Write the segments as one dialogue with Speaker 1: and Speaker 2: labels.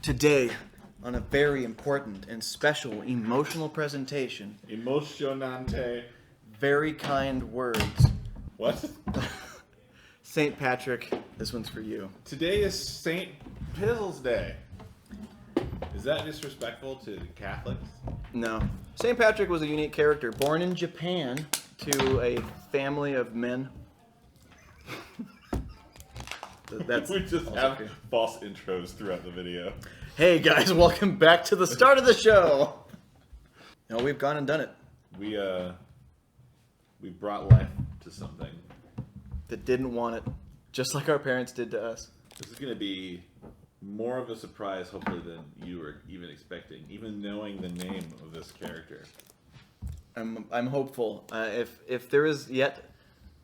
Speaker 1: Today, on a very important and special emotional presentation,
Speaker 2: Emotionante.
Speaker 1: very kind words.
Speaker 2: What?
Speaker 1: St. Patrick, this one's for you.
Speaker 2: Today is St. Pizzle's Day. Is that disrespectful to Catholics?
Speaker 1: No. St. Patrick was a unique character, born in Japan to a family of men.
Speaker 2: We just have false intros throughout the video.
Speaker 1: Hey guys, welcome back to the start of the show. No, we've gone and done it.
Speaker 2: We brought life to something.
Speaker 1: That didn't want it, just like our parents did to us.
Speaker 2: This is going to be more of a surprise, hopefully, than you were even expecting, even knowing the name of this character.
Speaker 1: I'm hopeful. If there is yet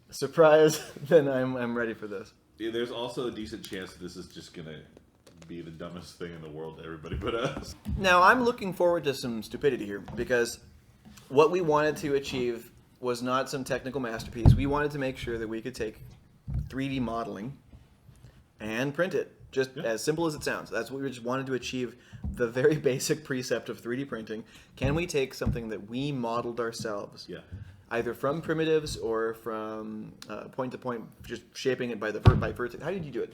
Speaker 1: a surprise, then I'm ready for this.
Speaker 2: Yeah, there's also a decent chance that this is just going to be the dumbest thing in the world to everybody but us.
Speaker 1: Now, I'm looking forward to some stupidity here, because what we wanted to achieve was not some technical masterpiece. We wanted to make sure that we could take 3D modeling and print it, just as simple as it sounds. That's what we just wanted to achieve, the very basic precept of 3D printing. Can we take something that we modeled ourselves, either from primitives or from point to point, just shaping it by vertex? How did you do it?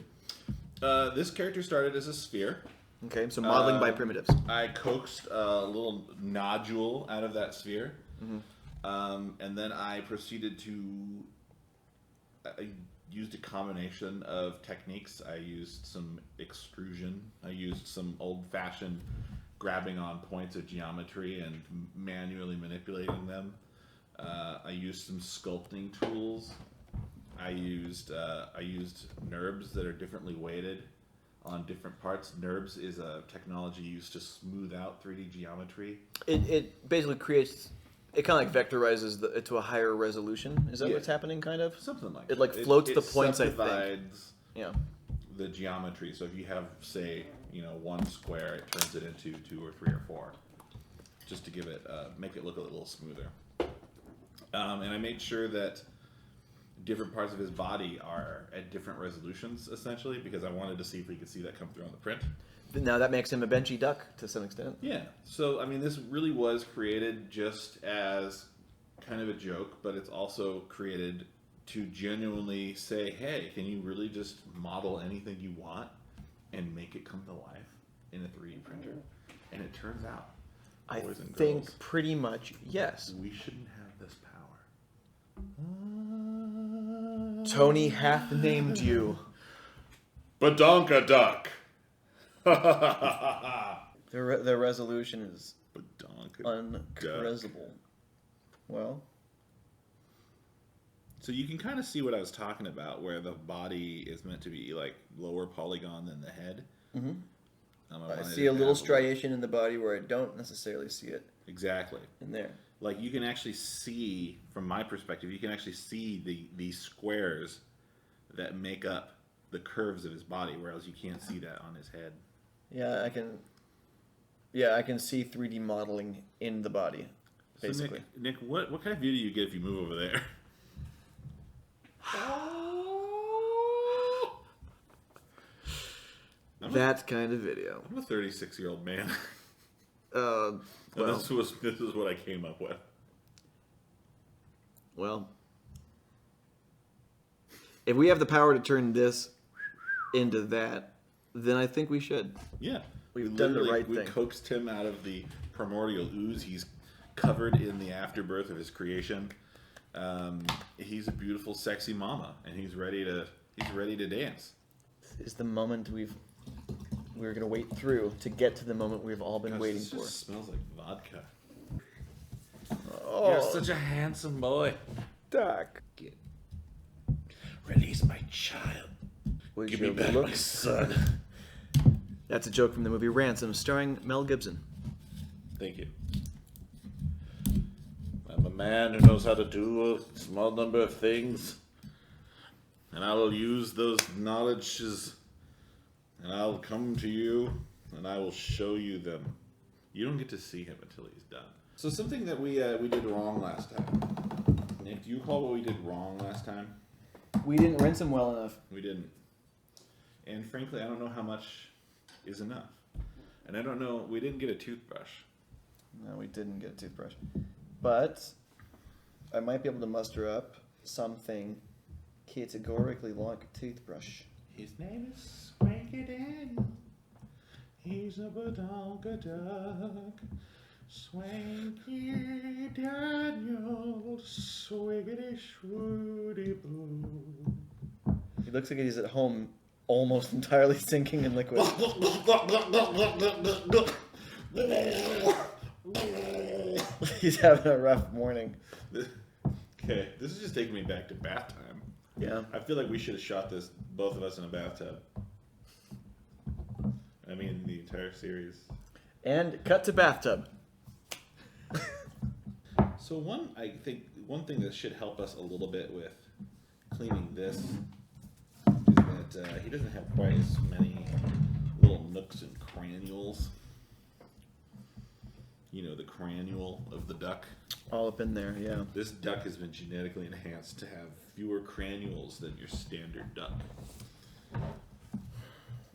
Speaker 2: This character started as a sphere.
Speaker 1: Okay, so modeling by primitives.
Speaker 2: I coaxed a little nodule out of that sphere.
Speaker 1: Mm-hmm.
Speaker 2: And then I proceeded to... I used a combination of techniques. I used some extrusion. I used some old-fashioned grabbing on points of geometry and manually manipulating them. I used some sculpting tools. I used NURBs that are differently weighted on different parts. NURBs is a technology used to smooth out 3D geometry. It
Speaker 1: basically creates... It kind of like vectorizes it to a higher resolution. Is that what's happening, kind of?
Speaker 2: Something like
Speaker 1: that. It like floats the points, I think.
Speaker 2: Subdivides the geometry. So if you have, say, one square, it turns it into 2 or 3 or 4, just to give it, make it look a little smoother. And I made sure that different parts of his body are at different resolutions, essentially, because I wanted to see if we could see that come through on the print.
Speaker 1: Now that makes him a benchy duck to some extent.
Speaker 2: Yeah. So, I mean, this really was created just as kind of a joke, but it's also created to genuinely say, hey, can you really just model anything you want and make it come to life in a 3D printer? And it turns out, boys and girls,
Speaker 1: pretty much yes.
Speaker 2: We shouldn't have this power.
Speaker 1: Tony hath named you
Speaker 2: Badonkaduck.
Speaker 1: The resolution is
Speaker 2: uncaressable.
Speaker 1: Well,
Speaker 2: so you can kind of see what I was talking about, where the body is meant to be like lower polygon than the head.
Speaker 1: Mm-hmm. I see a little striation in the body where I don't necessarily see it.
Speaker 2: Exactly.
Speaker 1: In there.
Speaker 2: Like you can actually see, from my perspective, you can actually see the squares that make up the curves of his body, whereas you can't see that on his head.
Speaker 1: Yeah, I can see 3D modeling in the body, basically.
Speaker 2: So Nick, what kind of view do you get if you move over there?
Speaker 1: That kind of video.
Speaker 2: I'm a 36-year-old man.
Speaker 1: Well,
Speaker 2: this is what I came up with.
Speaker 1: Well, if we have the power to turn this into that, then I think we should.
Speaker 2: Yeah.
Speaker 1: We've done the right thing.
Speaker 2: We coaxed him out of the primordial ooze. He's covered in the afterbirth of his creation. He's a beautiful, sexy mama, and he's ready to dance.
Speaker 1: This is the moment we're going to wait through to get to the moment we've all been waiting for.
Speaker 2: Just smells like vodka.
Speaker 1: Oh,
Speaker 2: you're such a handsome boy.
Speaker 1: Doc.
Speaker 2: Release my child.
Speaker 1: Give me back my son. That's a joke from the movie Ransom, starring Mel Gibson.
Speaker 2: Thank you. I'm a man who knows how to do a small number of things, and I will use those knowledges, and I'll come to you, and I will show you them. You don't get to see him until he's done. So something that we did wrong last time. Nick, do you recall what we did wrong last time?
Speaker 1: We didn't rinse him well enough.
Speaker 2: We didn't. And frankly, I don't know how much is enough. And I don't know, we didn't get a toothbrush.
Speaker 1: No, we didn't get a toothbrush. But I might be able to muster up something categorically like a toothbrush.
Speaker 2: His name is Swanky Daniel. He's a Badonkaduck. Swanky Daniel. Swiggity swoody blue.
Speaker 1: He looks like he's at home almost entirely sinking in liquid. He's having a rough morning.
Speaker 2: Okay, this is just taking me back to bath time.
Speaker 1: Yeah.
Speaker 2: I feel like we should have shot this, both of us in a bathtub. I mean, the entire series.
Speaker 1: And cut to bathtub.
Speaker 2: So I think one thing that should help us a little bit with cleaning this is that he doesn't have quite as many little nooks and cranules. You know, the cranule of the duck.
Speaker 1: All up in there, yeah.
Speaker 2: This duck has been genetically enhanced to have fewer cranules than your standard duck.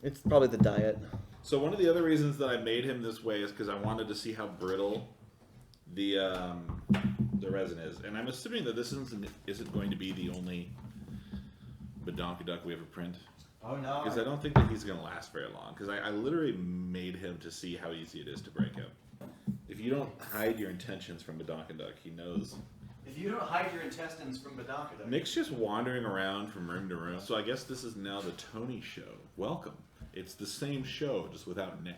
Speaker 1: It's probably the diet.
Speaker 2: So one of the other reasons that I made him this way is because I wanted to see how brittle the resin is. And I'm assuming that this isn't going to be the only Badonkaduck we ever print.
Speaker 1: Oh, no.
Speaker 2: Because I don't think that he's going to last very long. Because I literally made him to see how easy it is to break him. If you don't hide your intentions from Badonkaduck, he knows.
Speaker 1: If you don't hide your intestines from Badonkaduck.
Speaker 2: Nick's just wandering around from room to room. So I guess this is now the Tony Show. Welcome. It's the same show, just without Nick.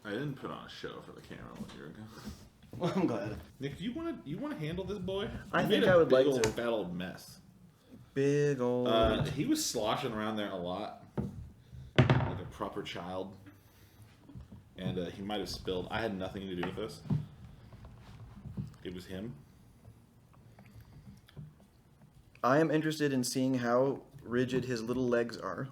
Speaker 2: I didn't put on a show for the camera 1 year ago.
Speaker 1: Well, I'm glad.
Speaker 2: Nick, do you want to handle this boy?
Speaker 1: I
Speaker 2: You
Speaker 1: think
Speaker 2: made
Speaker 1: I
Speaker 2: a
Speaker 1: would
Speaker 2: big
Speaker 1: like
Speaker 2: old
Speaker 1: to.
Speaker 2: fat old mess.
Speaker 1: Big old.
Speaker 2: He was sloshing around there a lot, like a proper child, and he might have spilled. I had nothing to do with this. It was him.
Speaker 1: I am interested in seeing how rigid his little legs are.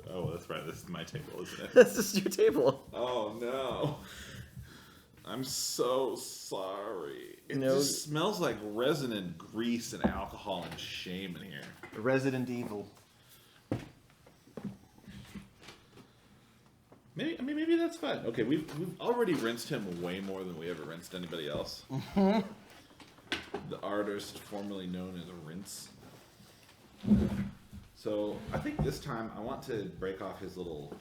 Speaker 2: Oh, that's right. This is my table, isn't it?
Speaker 1: This is your table.
Speaker 2: Oh no! I'm so sorry. It
Speaker 1: No.
Speaker 2: just smells like resin and grease and alcohol and shame in here.
Speaker 1: Resident Evil.
Speaker 2: Maybe that's fine. Okay, we've already rinsed him way more than we ever rinsed anybody else. The artist formerly known as Rinse. So I think this time I want to break off his little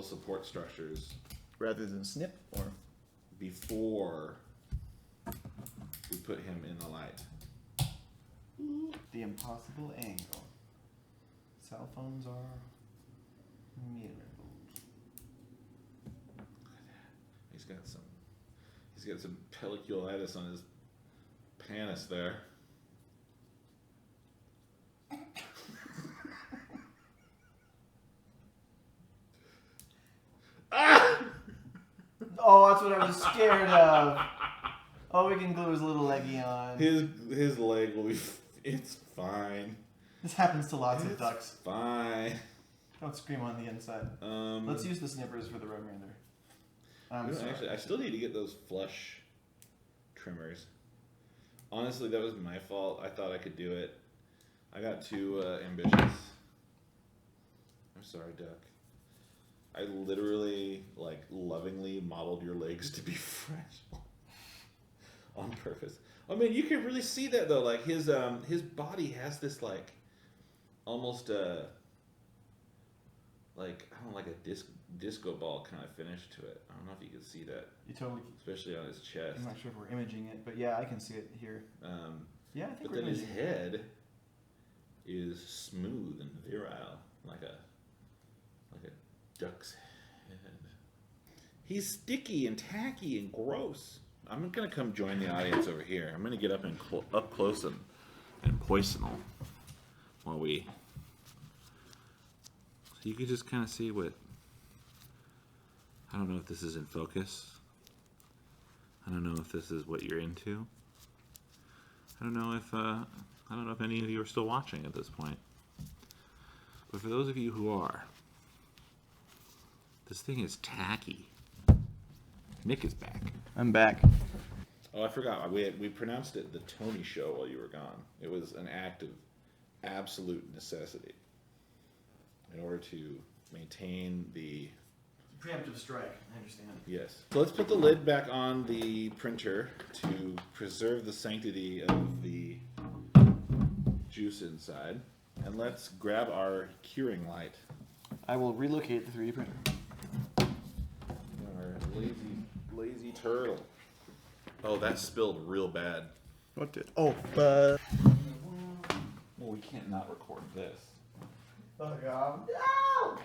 Speaker 2: support structures
Speaker 1: Rather than snip or.
Speaker 2: before we put him in the light.
Speaker 1: The impossible angle. Cell phones are miracles.
Speaker 2: He's got some pelliculitis on his panis there.
Speaker 1: Oh, that's what I was scared of. Oh, we can glue his little leggy on.
Speaker 2: His leg will be. It's fine.
Speaker 1: This happens to lots of ducks.
Speaker 2: Fine.
Speaker 1: Don't scream on the inside. Let's use the snippers for the remainder.
Speaker 2: Actually, I still need to get those flush trimmers. Honestly, that was my fault. I thought I could do it. I got too ambitious. I'm sorry, Duck. I literally, lovingly modeled your legs to be fresh on purpose. I mean, you can really see that though. Like his body has this almost like a disco ball kind of finish to it. I don't know if you can see that.
Speaker 1: You totally.
Speaker 2: Especially on his chest.
Speaker 1: I'm not sure if we're imaging it, but yeah, I can see it here. Yeah, I think
Speaker 2: But
Speaker 1: we're
Speaker 2: then his
Speaker 1: imaging.
Speaker 2: head is smooth and virile, like a duck's head. He's sticky and tacky and gross. I'm gonna come join the audience over here. I'm gonna get up close and poisonal while we. So you can just kind of see what. I don't know if this is in focus. I don't know if this is what you're into. I don't know if any of you are still watching at this point. But for those of you who are, This thing is tacky. Nick is back.
Speaker 1: I'm back.
Speaker 2: Oh, I forgot. We pronounced it the Tony Show while you were gone. It was an act of absolute necessity in order to maintain the...
Speaker 1: Preemptive strike, I understand.
Speaker 2: Yes. So let's put the lid back on the printer to preserve the sanctity of the juice inside. And let's grab our curing light.
Speaker 1: I will relocate the 3D printer.
Speaker 2: Our lazy turtle. Oh, that spilled real bad.
Speaker 1: What did? Oh, but.
Speaker 2: Well, we can't not record this.
Speaker 1: Oh God! No!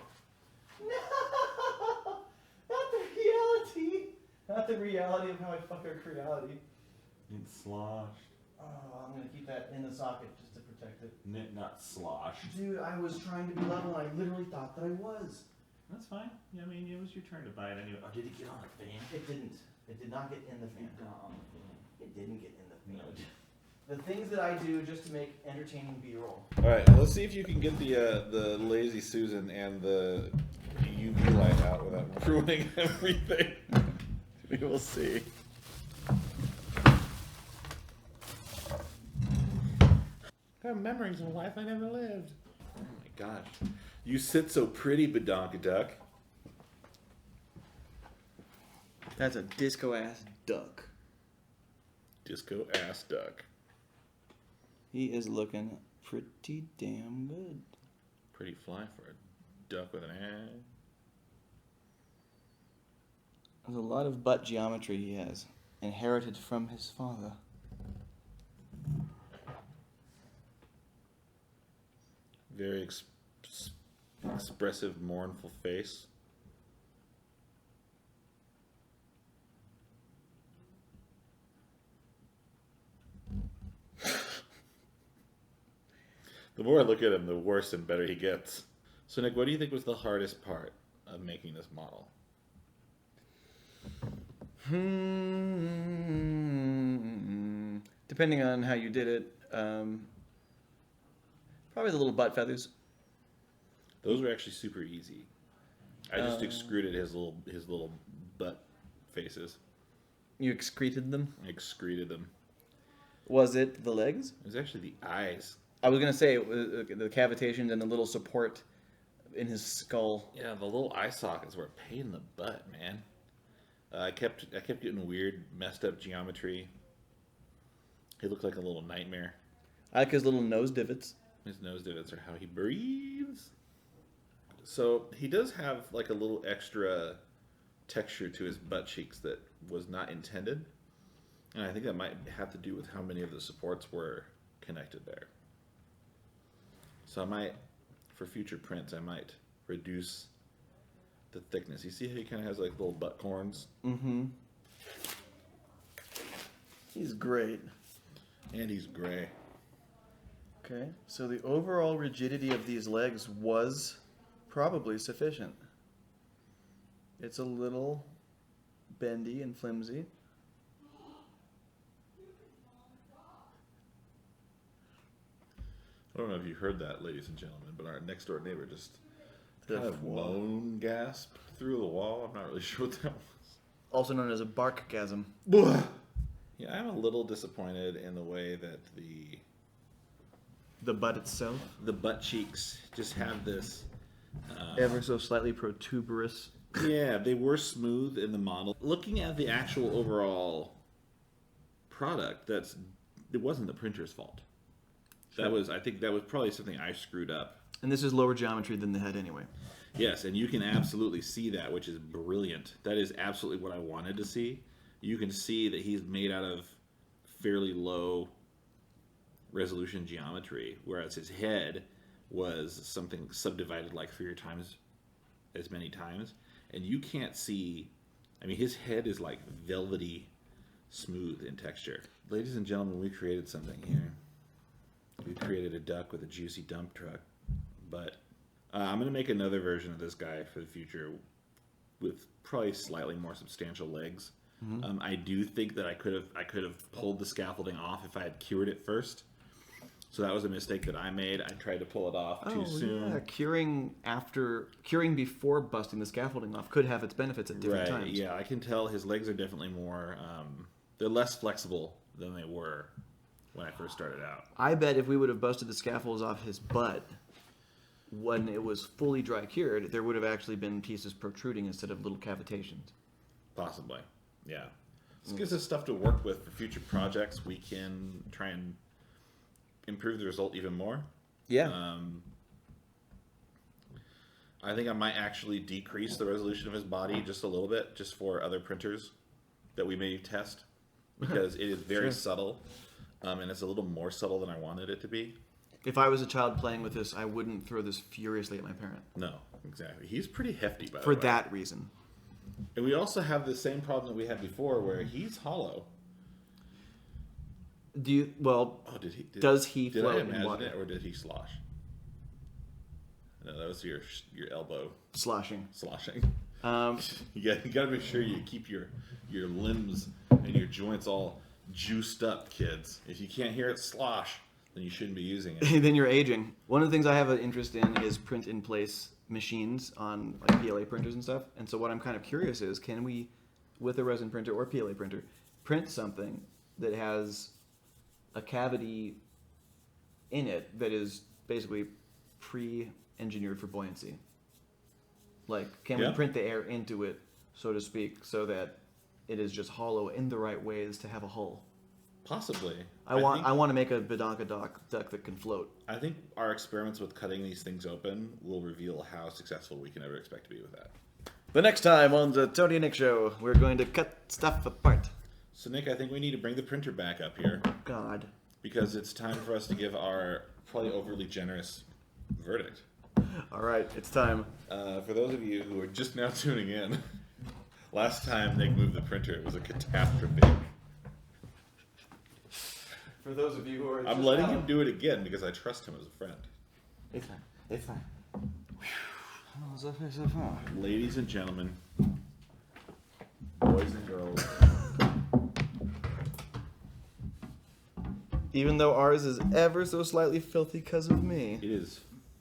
Speaker 1: No! Not the reality. Not the reality of how I fuck our Creality.
Speaker 2: It's sloshed.
Speaker 1: Oh, I'm gonna keep that in the socket just to protect it.
Speaker 2: Not sloshed.
Speaker 1: Dude, I was trying to be level and I literally thought that I was.
Speaker 2: That's fine. I mean, it was your turn to buy it anyway. Oh, did it get on the fan?
Speaker 1: It didn't. It did not get in the fan. It didn't get in the fan. The things that I do just to make entertaining B-roll.
Speaker 2: All right, let's see if you can get the Lazy Susan and the UV light out without ruining everything.
Speaker 1: We will see.
Speaker 2: I'm memories of a life I never lived. Oh my gosh. You sit so pretty, Badonkaduck.
Speaker 1: That's a disco ass duck.
Speaker 2: Disco ass duck.
Speaker 1: He is looking pretty damn good.
Speaker 2: Pretty fly for a duck with an eye.
Speaker 1: There's a lot of butt geometry he has, inherited from his father.
Speaker 2: Very expressive, mournful face. The more I look at him, the worse and better he gets. So, Nick, what do you think was the hardest part of making this model?
Speaker 1: Depending on how you did it, probably the little butt feathers.
Speaker 2: Those were actually super easy. I just extruded his little butt faces.
Speaker 1: You excreted them?
Speaker 2: I excreted them.
Speaker 1: Was it the legs?
Speaker 2: It was actually the eyes.
Speaker 1: I was gonna say it was the cavitations and the little support in his skull.
Speaker 2: Yeah, the little eye sockets were a pain in the butt, man. I kept getting weird, messed up geometry. He looked like a little nightmare.
Speaker 1: I like his little nose divots.
Speaker 2: His nose divots are how he breathes. So he does have like a little extra texture to his butt cheeks that was not intended. And I think that might have to do with how many of the supports were connected there. So I might, for future prints, I might reduce the thickness. You see how he kind of has like little butt corns?
Speaker 1: Mm-hmm. He's great.
Speaker 2: And he's gray.
Speaker 1: Okay, so the overall rigidity of these legs was probably sufficient. It's a little bendy and flimsy.
Speaker 2: I don't know if you heard that, ladies and gentlemen, but our next door neighbor just
Speaker 1: The
Speaker 2: kind of moan gasp through the wall. I'm not really sure what that was.
Speaker 1: Also known as a barkgasm.
Speaker 2: Yeah, I'm a little disappointed in the way that
Speaker 1: The butt itself.
Speaker 2: the butt cheeks just have this.
Speaker 1: Ever so slightly protuberous.
Speaker 2: Yeah, they were smooth in the model. Looking at the actual overall product, it wasn't the printer's fault.
Speaker 1: Sure.
Speaker 2: I think that was probably something I screwed up.
Speaker 1: And this is lower geometry than the head anyway.
Speaker 2: Yes, and you can absolutely see that, which is brilliant. That is absolutely what I wanted to see. You can see that he's made out of fairly low resolution geometry, whereas his head was something subdivided like 3 times as many times. And you can't see, I mean, his head is like velvety smooth in texture. Ladies and gentlemen, we created something here. We created a duck with a juicy dump truck. But I'm going to make another version of this guy for the future with probably slightly more substantial legs. I do think that I could have pulled the scaffolding off if I had cured it first. So that was a mistake that I made. I tried to pull it off too soon.
Speaker 1: Yeah, curing before busting the scaffolding off could have its benefits at different
Speaker 2: Right.
Speaker 1: times.
Speaker 2: Yeah, I can tell his legs are definitely more. They're less flexible than they were when I first started out.
Speaker 1: I bet if we would have busted the scaffolds off his butt when it was fully dry cured, there would have actually been pieces protruding instead of little cavitations.
Speaker 2: Possibly. Yeah. This gives us stuff to work with for future projects. We can try and improve the result even more.
Speaker 1: Yeah.
Speaker 2: I think I might actually decrease the resolution of his body just a little bit, just for other printers that we may test, because it is very subtle, and it's a little more subtle than I wanted it to be.
Speaker 1: If I was a child playing with this, I wouldn't throw this furiously at my parent.
Speaker 2: No, exactly. He's pretty hefty, by the
Speaker 1: For
Speaker 2: way.
Speaker 1: that reason.
Speaker 2: And we also have the same problem that we had before, where he's hollow.
Speaker 1: Do you? Well, does he
Speaker 2: Did
Speaker 1: float
Speaker 2: I
Speaker 1: in
Speaker 2: imagine
Speaker 1: water?
Speaker 2: it, or did he slosh? No, that was your elbow
Speaker 1: Sloshing.
Speaker 2: sloshing.
Speaker 1: Um,
Speaker 2: You got to make sure you keep your limbs and your joints all juiced up, kids. If you can't hear it slosh, then you shouldn't be using it.
Speaker 1: then you're aging. One of the things I have an interest in is print-in-place machines on like PLA printers and stuff. And so what I'm kind of curious is, can we, with a resin printer or PLA printer, print something that has a cavity in it that is basically pre-engineered for buoyancy? Like, can we print the air into it, so to speak, so that it is just hollow in the right ways to have a hull?
Speaker 2: Possibly.
Speaker 1: I want to make a Badonkaduck duck that can float.
Speaker 2: I think our experiments with cutting these things open will reveal how successful we can ever expect to be with that.
Speaker 1: The next time on the Tony and Nick Show, we're going to cut stuff apart.
Speaker 2: So, Nick, I think we need to bring the printer back up here.
Speaker 1: God.
Speaker 2: Because it's time for us to give our probably overly generous verdict.
Speaker 1: All right, it's time.
Speaker 2: For those of you who are just now tuning in, last time Nick moved the printer, it was a catastrophe.
Speaker 1: For those of you who are,
Speaker 2: I'm letting him do it again because I trust him as a friend.
Speaker 1: It's fine. It's fine. So far.
Speaker 2: Ladies and gentlemen, boys and girls.
Speaker 1: Even though ours is ever so slightly filthy because of me.
Speaker 2: It is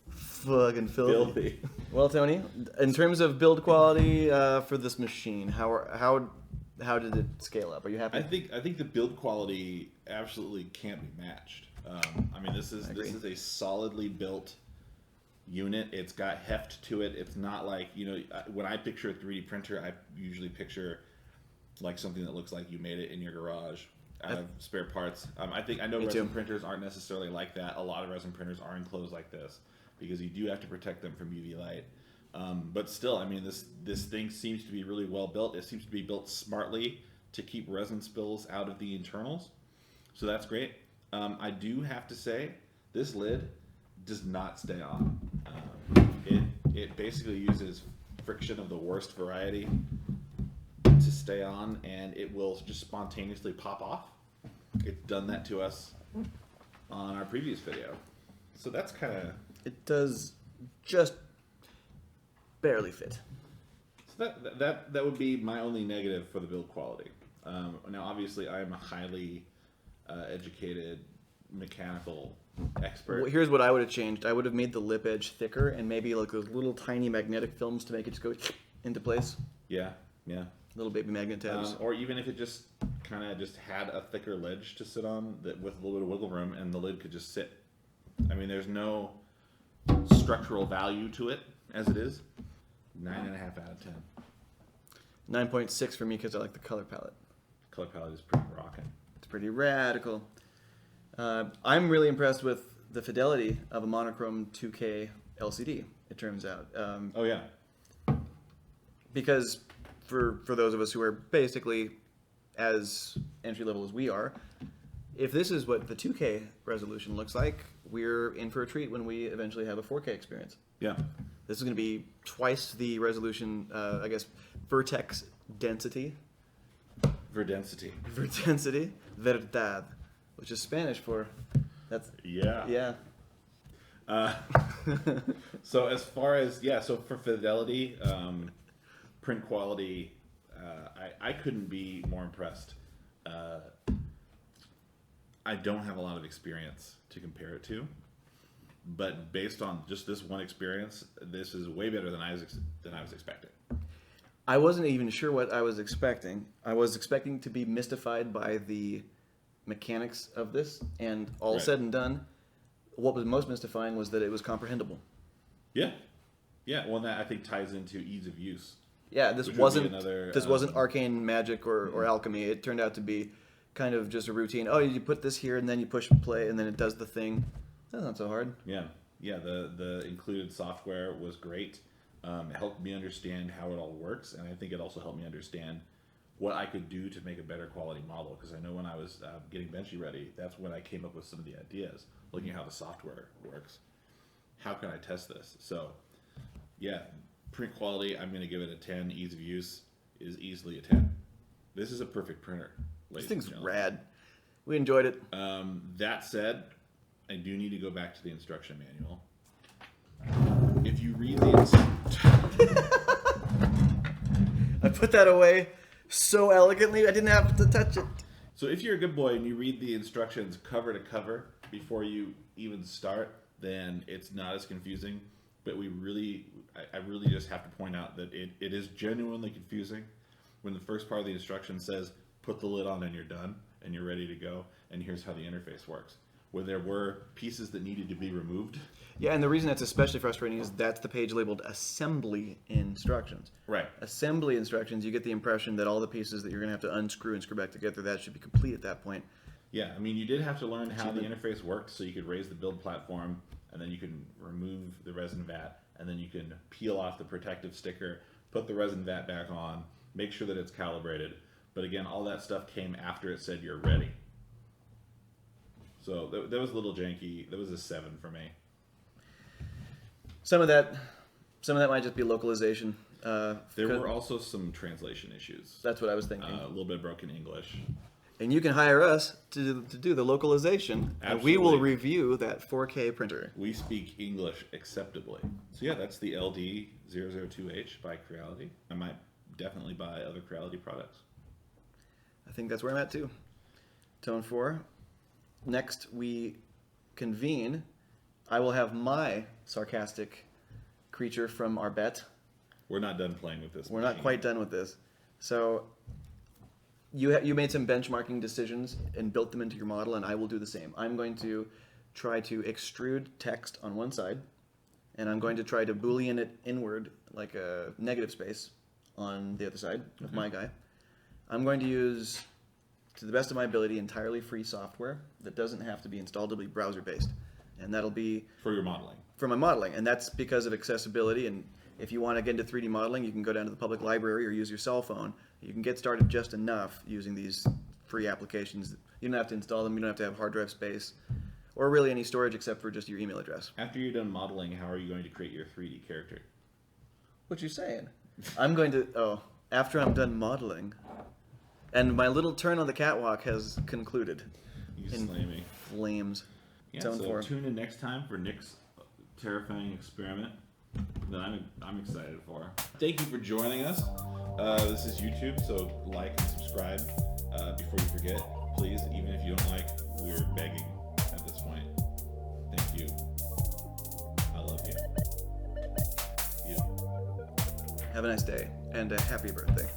Speaker 1: Fucking filthy.
Speaker 2: filthy.
Speaker 1: Well, Tony, in terms of build quality for this machine, how did it scale up? Are you happy?
Speaker 2: I think the build quality absolutely can't be matched. I mean, this is a solidly built unit. It's got heft to it. It's not like, when I picture a 3D printer, I usually picture like something that looks like you made it in your garage out of spare parts. I know resin printers aren't necessarily like that. A lot of resin printers are enclosed like this because you do have to protect them from UV light. But still, I mean, this thing seems to be really well built. It seems to be built smartly to keep resin spills out of the internals. So that's great. I do have to say, this lid does not stay on. It basically uses friction of the worst variety to stay on, and it will just spontaneously pop off. It's done that to us on our previous video. So that's kind of...
Speaker 1: It does just barely fit.
Speaker 2: So that would be my only negative for the build quality. Now, obviously, I am a highly educated mechanical expert.
Speaker 1: Well, here's what I would have changed. I would have made the lip edge thicker and maybe like those little tiny magnetic films to make it just go into place.
Speaker 2: Yeah.
Speaker 1: Little baby magnet tabs.
Speaker 2: Or even if it just kind of just had a thicker ledge to sit on that with a little bit of wiggle room, and the lid could just sit. I mean, there's no structural value to it as it is. 9.5 out of 10.
Speaker 1: 9.6 for me because I like the color palette.
Speaker 2: Color palette is pretty rocking.
Speaker 1: It's pretty radical. I'm really impressed with the fidelity of a monochrome 2K LCD, it turns out.
Speaker 2: Oh, yeah.
Speaker 1: Because for those of us who are basically as entry level as we are, if this is what the 2K resolution looks like, we're in for a treat when we eventually have a 4K experience.
Speaker 2: Yeah.
Speaker 1: This is going to be twice the resolution, I guess, vertex density.
Speaker 2: Verdensity.
Speaker 1: Verdensity. Verdad. Which is Spanish for... That's...
Speaker 2: Yeah.
Speaker 1: Yeah.
Speaker 2: So as far as... Yeah, so for fidelity, print quality, I couldn't be more impressed. I don't have a lot of experience to compare it to, but based on just this one experience, this is way better than I was expecting.
Speaker 1: I wasn't even sure what I was expecting. I was expecting to be mystified by the mechanics of this, and all
Speaker 2: Right.
Speaker 1: said and done, what was most mystifying was that it was comprehensible.
Speaker 2: Yeah, yeah. Well, that I think ties into ease of use.
Speaker 1: Yeah, this
Speaker 2: Which would be
Speaker 1: wasn't
Speaker 2: another,
Speaker 1: this wasn't arcane magic or alchemy. It turned out to be kind of just a routine. Oh, you put this here, and then you push play, and then it does the thing. That's not so hard.
Speaker 2: Yeah, yeah. The included software was great. It helped me understand how it all works, and I think it also helped me understand what I could do to make a better quality model. Because I know when I was getting Benchy ready, that's when I came up with some of the ideas, looking at how the software works. How can I test this? So, yeah, print quality, I'm going to give it a 10. Ease of use is easily a 10. This is a perfect printer.
Speaker 1: This thing's rad. We enjoyed it.
Speaker 2: That said, I do need to go back to the instruction manual. If you read
Speaker 1: I put that away so elegantly, I didn't have to touch it.
Speaker 2: So if you're a good boy and you read the instructions cover to cover before you even start, then it's not as confusing. But I really just have to point out that it is genuinely confusing when the first part of the instruction says, put the lid on and you're done, and you're ready to go, and here's how the interface works. Where there were pieces that needed to be removed.
Speaker 1: Yeah, and the reason that's especially frustrating is that's the page labeled assembly instructions.
Speaker 2: Right.
Speaker 1: Assembly instructions, you get the impression that all the pieces that you're going to have to unscrew and screw back together, that should be complete at that point.
Speaker 2: Yeah, I mean, you did have to learn how the interface worked, so you could raise the build platform, and then you can remove the resin vat, and then you can peel off the protective sticker, put the resin vat back on, make sure that it's calibrated. But again, all that stuff came after it said you're ready. So that was a little janky. That was a 7 for me.
Speaker 1: Some of that might just be localization.
Speaker 2: There were also some translation issues.
Speaker 1: That's what I was thinking.
Speaker 2: A little bit of broken English.
Speaker 1: And you can hire us to do the localization. And we will review that 4K printer.
Speaker 2: We speak English acceptably. So yeah, that's the LD-002H by Creality. I might definitely buy other Creality products.
Speaker 1: I think that's where I'm at too. Tone 4. Next we convene. I will have my sarcastic creature from our bet.
Speaker 2: We're not done playing with this.
Speaker 1: We're not quite done with this. So you made some benchmarking decisions and built them into your model, and I will do the same. I'm going to try to extrude text on one side, and I'm going to try to Boolean it inward like a negative space on the other side with my guy. I'm going to use, to the best of my ability, entirely free software that doesn't have to be installed to be browser-based. And that'll be...
Speaker 2: For your modeling.
Speaker 1: For my modeling. And that's because of accessibility. And if you want to get into 3D modeling, you can go down to the public library or use your cell phone. You can get started just enough using these free applications. You don't have to install them. You don't have to have hard drive space or really any storage except for just your email address.
Speaker 2: After you're done modeling, how are you going to create your 3D character?
Speaker 1: What you saying? I'm going to... after I'm done modeling... And my little turn on the catwalk has concluded.
Speaker 2: You slay me.
Speaker 1: Flames.
Speaker 2: Yeah,
Speaker 1: Tone
Speaker 2: so
Speaker 1: 4.
Speaker 2: tune in next time for Nick's terrifying experiment that I'm excited for. Thank you for joining us. This is YouTube, so like and subscribe before you forget. Please, even if you don't like, we're begging at this point. Thank you. I love you.
Speaker 1: Have a nice day and a happy birthday.